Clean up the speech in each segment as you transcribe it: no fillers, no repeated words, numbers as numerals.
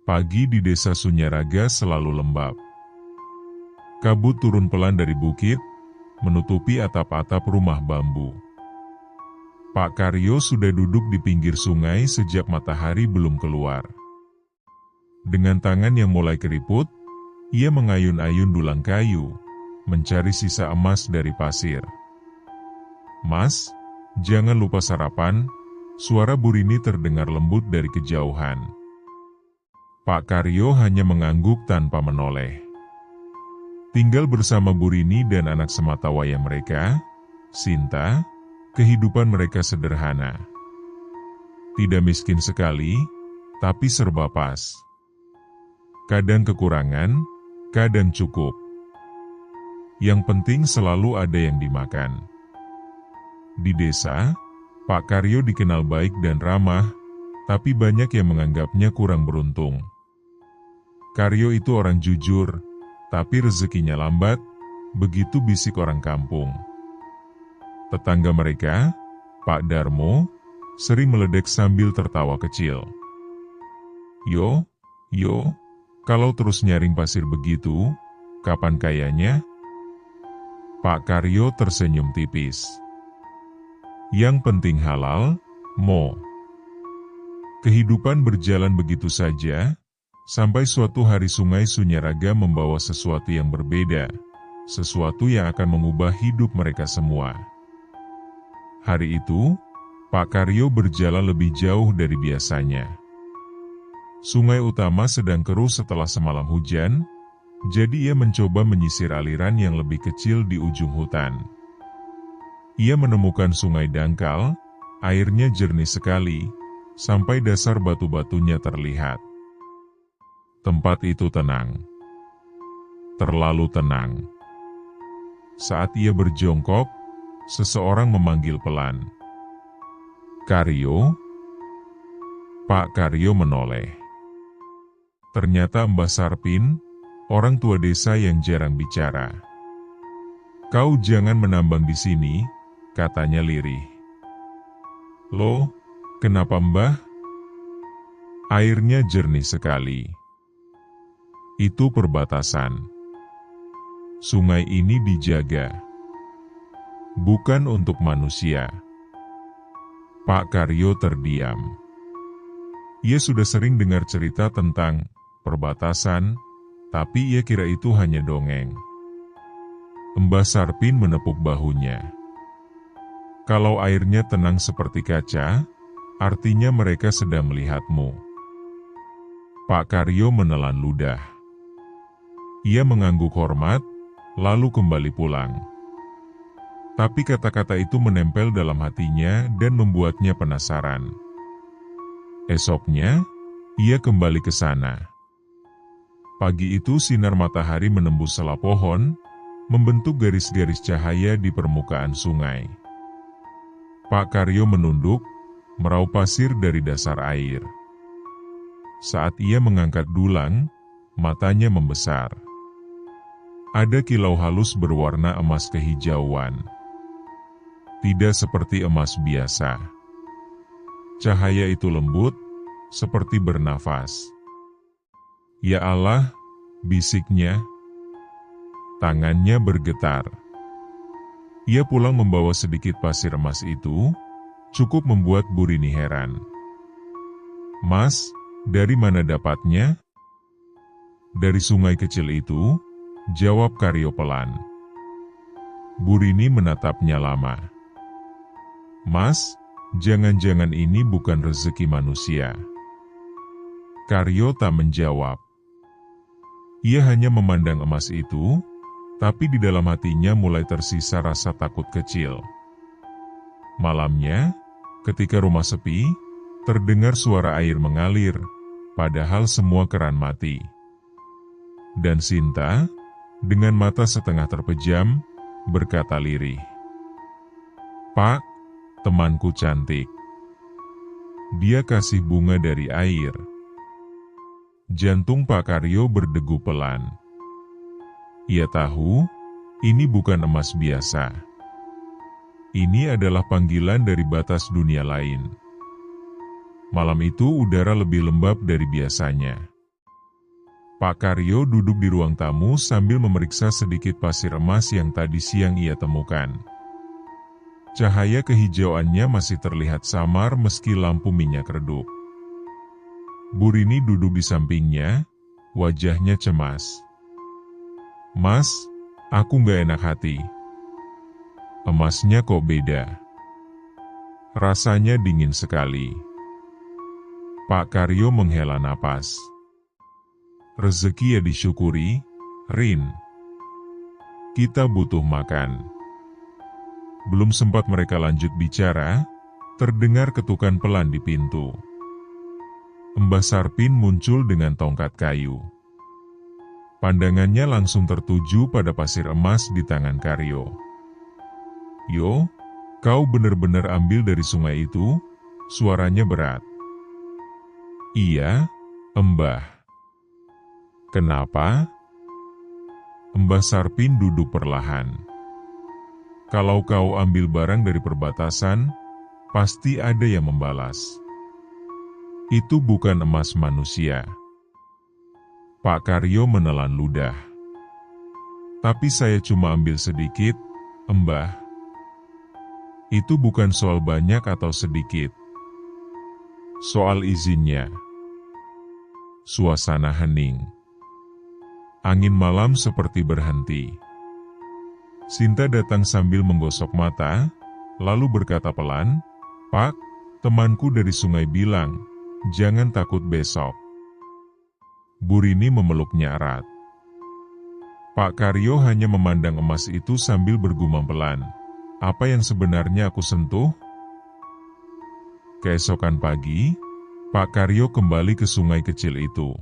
Pagi di desa Sunyaraga selalu lembab. Kabut turun pelan dari bukit, menutupi atap-atap rumah bambu. Pak Karyo sudah duduk di pinggir sungai sejak matahari belum keluar. Dengan tangan yang mulai keriput, ia mengayun-ayun dulang kayu, mencari sisa emas dari pasir. "Mas, jangan lupa sarapan," suara Burini terdengar lembut dari kejauhan. Pak Karyo hanya mengangguk tanpa menoleh. Tinggal bersama Burini dan anak sematawayang mereka, Sinta, kehidupan mereka sederhana. Tidak miskin sekali, tapi serba pas. Kadang kekurangan, kadang cukup. Yang penting selalu ada yang dimakan. Di desa, Pak Karyo dikenal baik dan ramah, tapi banyak yang menganggapnya kurang beruntung. Karyo itu orang jujur, tapi rezekinya lambat, begitu bisik orang kampung. Tetangga mereka, Pak Darmo, sering meledek sambil tertawa kecil. Yo, kalau terus nyaring pasir begitu, kapan kayanya?" Pak Karyo tersenyum tipis. "Yang penting halal, Mo." Kehidupan berjalan begitu saja, sampai suatu hari Sungai Sunyaraga membawa sesuatu yang berbeda, sesuatu yang akan mengubah hidup mereka semua. Hari itu, Pak Karyo berjalan lebih jauh dari biasanya. Sungai utama sedang keruh setelah semalam hujan, jadi ia mencoba menyisir aliran yang lebih kecil di ujung hutan. Ia menemukan sungai dangkal, airnya jernih sekali, sampai dasar batu-batunya terlihat. Tempat itu tenang. Terlalu tenang. Saat ia berjongkok, seseorang memanggil pelan. "Karyo?" Pak Karyo menoleh. Ternyata Mbah Sarpin, orang tua desa yang jarang bicara. "Kau jangan menambang di sini," katanya lirih. "Loh, kenapa Mbah?" "Airnya jernih sekali. Itu perbatasan. Sungai ini dijaga. Bukan untuk manusia." Pak Karyo terdiam. Ia sudah sering dengar cerita tentang perbatasan, tapi ia kira itu hanya dongeng. Mbah Sarpin menepuk bahunya. "Kalau airnya tenang seperti kaca, artinya mereka sedang melihatmu." Pak Karyo menelan ludah. Ia mengangguk hormat, lalu kembali pulang. Tapi kata-kata itu menempel dalam hatinya dan membuatnya penasaran. Esoknya, ia kembali ke sana. Pagi itu sinar matahari menembus sela pohon, membentuk garis-garis cahaya di permukaan sungai. Pak Karyo menunduk, meraup pasir dari dasar air. Saat ia mengangkat dulang, matanya membesar. Ada kilau halus berwarna emas kehijauan. Tidak seperti emas biasa. Cahaya itu lembut, seperti bernafas. "Ya Allah," bisiknya. Tangannya bergetar. Ia pulang membawa sedikit pasir emas itu, cukup membuat Burini heran. "Mas, dari mana dapatnya?" "Dari sungai kecil itu," jawab Karyo pelan. Burini menatapnya lama. "Mas, jangan-jangan ini bukan rezeki manusia?" Karyo tak menjawab. Ia hanya memandang emas itu, tapi di dalam hatinya mulai tersisa rasa takut kecil. Malamnya, ketika rumah sepi, terdengar suara air mengalir, padahal semua keran mati. Dan Sinta, dengan mata setengah terpejam, berkata lirih, "Pak, temanku cantik. Dia kasih bunga dari air." Jantung Pak Karyo berdegup pelan. Ia tahu, ini bukan emas biasa. Ini adalah panggilan dari batas dunia lain. Malam itu udara lebih lembab dari biasanya. Pak Karyo duduk di ruang tamu sambil memeriksa sedikit pasir emas yang tadi siang ia temukan. Cahaya kehijauannya masih terlihat samar meski lampu minyak redup. Bu Rini duduk di sampingnya, wajahnya cemas. "Mas, aku gak enak hati. Emasnya kok beda. Rasanya dingin sekali." Pak Karyo menghela napas. "Rezeki ya disyukuri, Rin. Kita butuh makan." Belum sempat mereka lanjut bicara, terdengar ketukan pelan di pintu. Mbah Sarpin muncul dengan tongkat kayu. Pandangannya langsung tertuju pada pasir emas di tangan Karyo. "Yo, kau benar-benar ambil dari sungai itu?" Suaranya berat. "Iya, Mbah." "Kenapa?" Mbah Sarpin duduk perlahan. "Kalau kau ambil barang dari perbatasan, pasti ada yang membalas. Itu bukan emas manusia." Pak Karyo menelan ludah. "Tapi saya cuma ambil sedikit, Mbah. Itu bukan soal banyak atau sedikit. Soal izinnya." Suasana hening. Angin malam seperti berhenti. Sinta datang sambil menggosok mata, lalu berkata pelan, "Pak, temanku dari sungai bilang, jangan takut besok." Bu Rini memeluknya erat. Pak Karyo hanya memandang emas itu sambil bergumam pelan, "Apa yang sebenarnya aku sentuh?" Keesokan pagi, Pak Karyo kembali ke sungai kecil itu.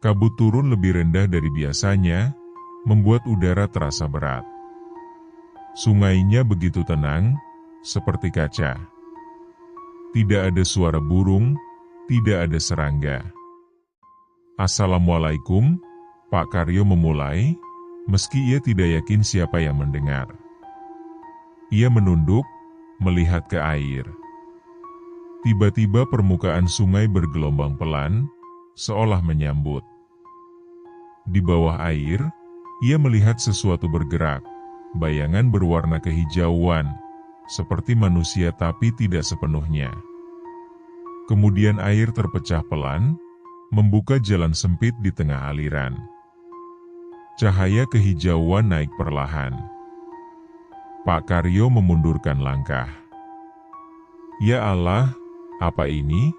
Kabut turun lebih rendah dari biasanya, membuat udara terasa berat. Sungainya begitu tenang, seperti kaca. Tidak ada suara burung, tidak ada serangga. "Assalamualaikum," Pak Karyo memulai, meski ia tidak yakin siapa yang mendengar. Ia menunduk, melihat ke air. Tiba-tiba permukaan sungai bergelombang pelan, seolah menyambut. Di bawah air, ia melihat sesuatu bergerak, bayangan berwarna kehijauan, seperti manusia tapi tidak sepenuhnya. Kemudian air terpecah pelan, membuka jalan sempit di tengah aliran. Cahaya kehijauan naik perlahan. Pak Karyo memundurkan langkah. "Ya Allah, apa ini?"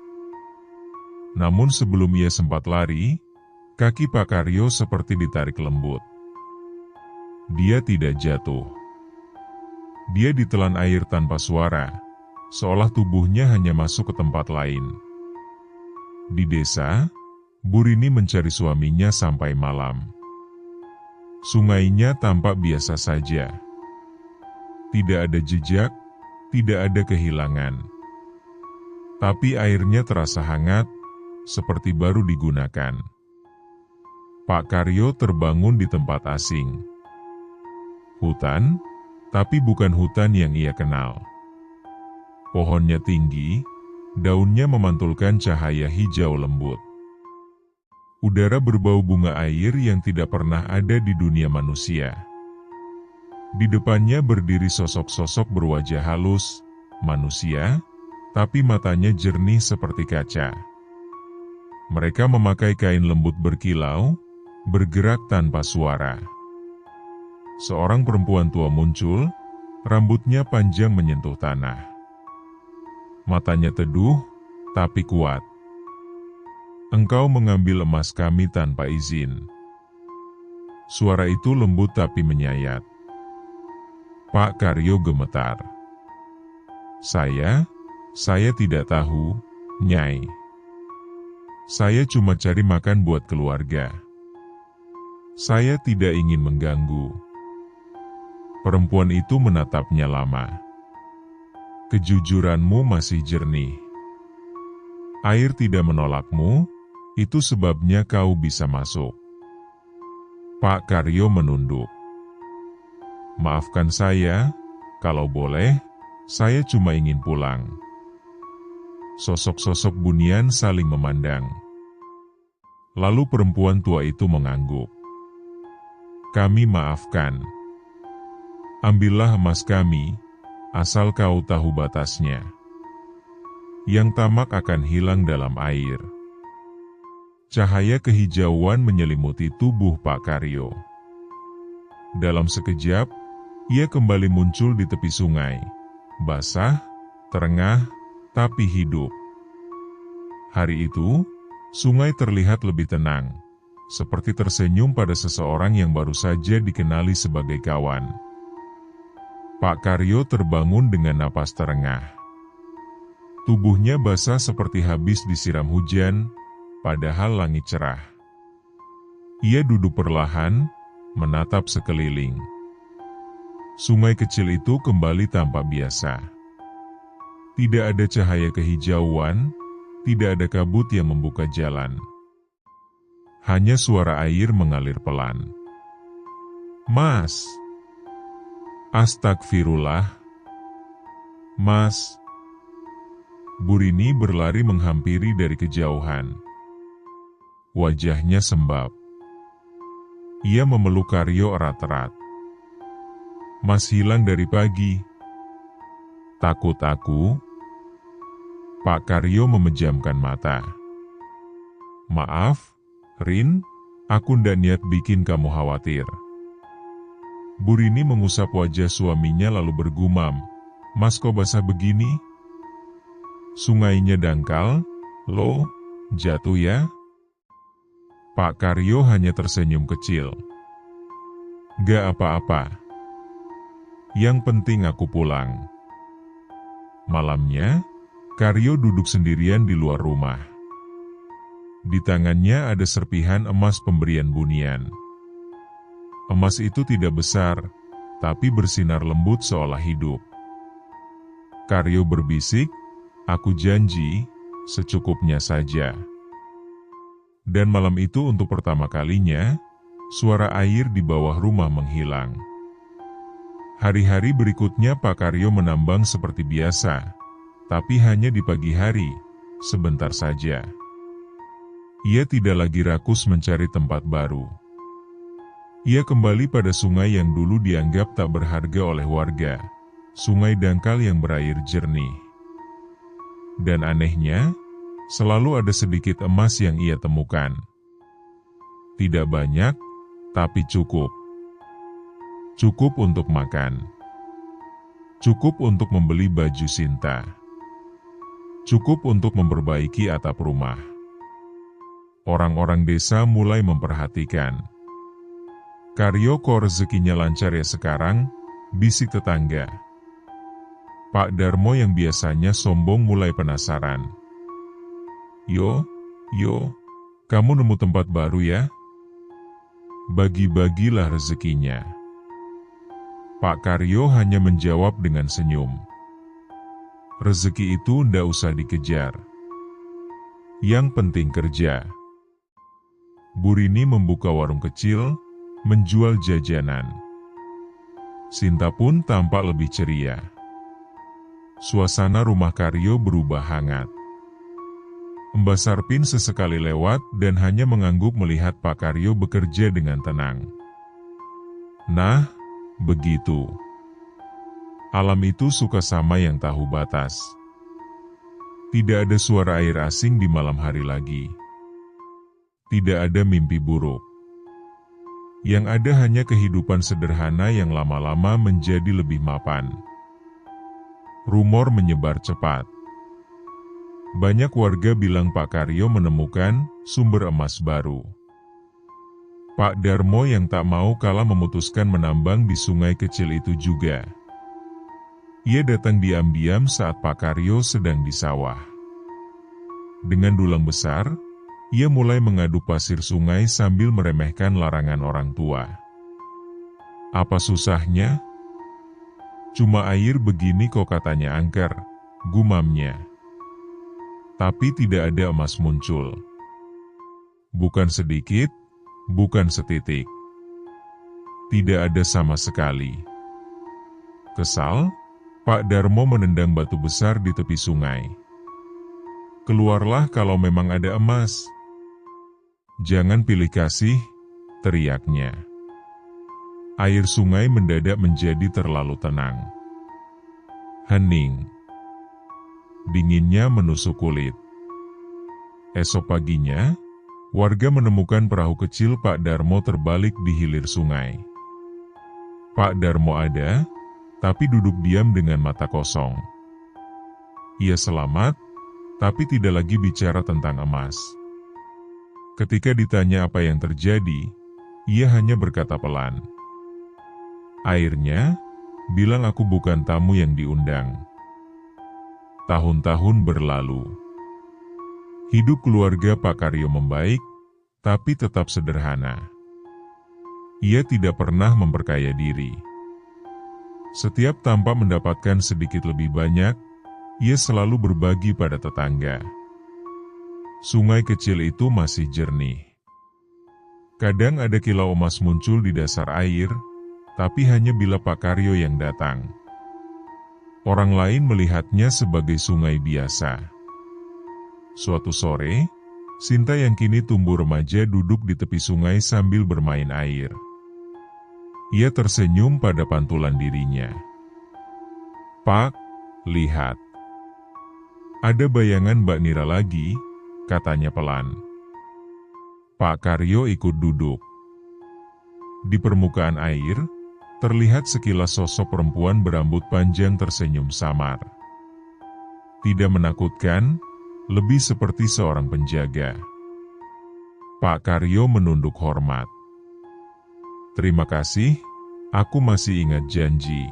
Namun sebelum ia sempat lari, kaki Pak Karyo seperti ditarik lembut. Dia tidak jatuh. Dia ditelan air tanpa suara, seolah tubuhnya hanya masuk ke tempat lain. Di desa, Bu Rini mencari suaminya sampai malam. Sungainya tampak biasa saja. Tidak ada jejak, tidak ada kehilangan. Tapi airnya terasa hangat, seperti baru digunakan. Pak Karyo terbangun di tempat asing. Hutan, tapi bukan hutan yang ia kenal. Pohonnya tinggi, daunnya memantulkan cahaya hijau lembut. Udara berbau bunga air yang tidak pernah ada di dunia manusia. Di depannya berdiri sosok-sosok berwajah halus, manusia, tapi matanya jernih seperti kaca. Mereka memakai kain lembut berkilau, bergerak tanpa suara. Seorang perempuan tua muncul, rambutnya panjang menyentuh tanah. Matanya teduh, tapi kuat. "Engkau mengambil emas kami tanpa izin." Suara itu lembut tapi menyayat. Pak Karyo gemetar. Saya tidak tahu, Nyai. Saya cuma cari makan buat keluarga. Saya tidak ingin mengganggu." Perempuan itu menatapnya lama. "Kejujuranmu masih jernih. Air tidak menolakmu, itu sebabnya kau bisa masuk." Pak Karyo menunduk. "Maafkan saya, kalau boleh, saya cuma ingin pulang." Sosok-sosok bunian saling memandang. Lalu perempuan tua itu mengangguk. Kami maafkan. Ambillah emas kami, asal kau tahu batasnya. Yang tamak akan hilang dalam air. Cahaya kehijauan menyelimuti tubuh Pak Karyo. Dalam sekejap, ia kembali muncul di tepi sungai. Basah, terengah, tapi hidup. Hari itu, sungai terlihat lebih tenang, seperti tersenyum pada seseorang yang baru saja dikenali sebagai kawan. Pak Karyo terbangun dengan napas terengah. Tubuhnya basah seperti habis disiram hujan, padahal langit cerah. Ia duduk perlahan, menatap sekeliling. Sungai kecil itu kembali tampak biasa. Tidak ada cahaya kehijauan, tidak ada kabut yang membuka jalan. Hanya suara air mengalir pelan. Mas! Astagfirullah! Mas! Burini berlari menghampiri dari kejauhan. Wajahnya sembab. Ia memeluk Karyo erat-erat. Mas hilang dari pagi. Takut aku? Pak Karyo memejamkan mata. Maaf, Rin, aku ndak niat bikin kamu khawatir. Burini mengusap wajah suaminya lalu bergumam, Mas kok basah begini? Sungainya dangkal, loh, jatuh ya? Pak Karyo hanya tersenyum kecil. Gak apa-apa. Yang penting aku pulang. Malamnya, Karyo duduk sendirian di luar rumah. Di tangannya ada serpihan emas pemberian Bunian. Emas itu tidak besar, tapi bersinar lembut seolah hidup. Karyo berbisik, aku janji, secukupnya saja. Dan malam itu untuk pertama kalinya, suara air di bawah rumah menghilang. Hari-hari berikutnya Pak Karyo menambang seperti biasa, tapi hanya di pagi hari, sebentar saja. Ia tidak lagi rakus mencari tempat baru. Ia kembali pada sungai yang dulu dianggap tak berharga oleh warga, sungai dangkal yang berair jernih. Dan anehnya, selalu ada sedikit emas yang ia temukan. Tidak banyak, tapi cukup. Cukup untuk makan. Cukup untuk membeli baju Sinta. Cukup untuk memperbaiki atap rumah. Orang-orang desa mulai memperhatikan. Karyo kok rezekinya lancar ya sekarang, bisik tetangga. Pak Darmo yang biasanya sombong mulai penasaran. Yo, kamu nemu tempat baru ya? Bagi-bagilah rezekinya. Pak Karyo hanya menjawab dengan senyum. Rezeki itu ndak usah dikejar. Yang penting kerja. Burini membuka warung kecil, menjual jajanan. Sinta pun tampak lebih ceria. Suasana rumah Karyo berubah hangat. Mbak Sarpin sesekali lewat dan hanya mengangguk melihat Pak Karyo bekerja dengan tenang. Nah, begitu. Alam itu suka sama yang tahu batas. Tidak ada suara air asing di malam hari lagi. Tidak ada mimpi buruk. Yang ada hanya kehidupan sederhana yang lama-lama menjadi lebih mapan. Rumor menyebar cepat. Banyak warga bilang Pak Karyo menemukan sumber emas baru. Pak Darmo yang tak mau kalah memutuskan menambang di sungai kecil itu juga. Ia datang diam-diam saat Pak Karyo sedang di sawah. Dengan dulang besar, ia mulai mengaduk pasir sungai sambil meremehkan larangan orang tua. Apa susahnya? Cuma air begini kok katanya angker, gumamnya. Tapi tidak ada emas muncul. Bukan sedikit, bukan setitik. Tidak ada sama sekali. Kesal, Pak Darmo menendang batu besar di tepi sungai. Keluarlah kalau memang ada emas. "Jangan pilih kasih," teriaknya. Air sungai mendadak menjadi terlalu tenang. Hening. Dinginnya menusuk kulit. Esok paginya, warga menemukan perahu kecil Pak Darmo terbalik di hilir sungai. Pak Darmo ada, tapi duduk diam dengan mata kosong. Ia selamat, tapi tidak lagi bicara tentang emas. Ketika ditanya apa yang terjadi, ia hanya berkata pelan, "Airnya bilang aku bukan tamu yang diundang." Tahun-tahun berlalu. Hidup keluarga Pak Karyo membaik, tapi tetap sederhana. Ia tidak pernah memperkaya diri. Setiap tanpa mendapatkan sedikit lebih banyak, ia selalu berbagi pada tetangga. Sungai kecil itu masih jernih. Kadang ada kilau emas muncul di dasar air, tapi hanya bila Pak Karyo yang datang. Orang lain melihatnya sebagai sungai biasa. Suatu sore, Sinta yang kini tumbuh remaja duduk di tepi sungai sambil bermain air. Ia tersenyum pada pantulan dirinya. "Pak, lihat. Ada bayangan Mbak Nira lagi," katanya pelan. Pak Karyo ikut duduk. Di permukaan air, terlihat sekilas sosok perempuan berambut panjang tersenyum samar. Tidak menakutkan, lebih seperti seorang penjaga. Pak Karyo menunduk hormat. "Terima kasih, aku masih ingat janji."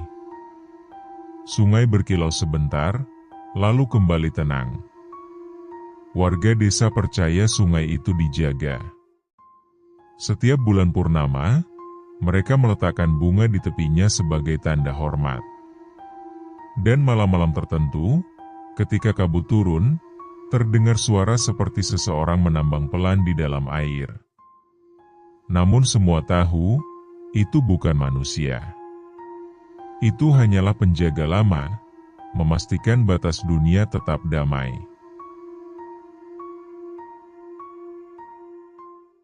Sungai berkilau sebentar, lalu kembali tenang. Warga desa percaya sungai itu dijaga. Setiap bulan purnama, mereka meletakkan bunga di tepinya sebagai tanda hormat. Dan malam-malam tertentu, ketika kabut turun, terdengar suara seperti seseorang menambang pelan di dalam air. Namun semua tahu, itu bukan manusia. Itu hanyalah penjaga lama, memastikan batas dunia tetap damai.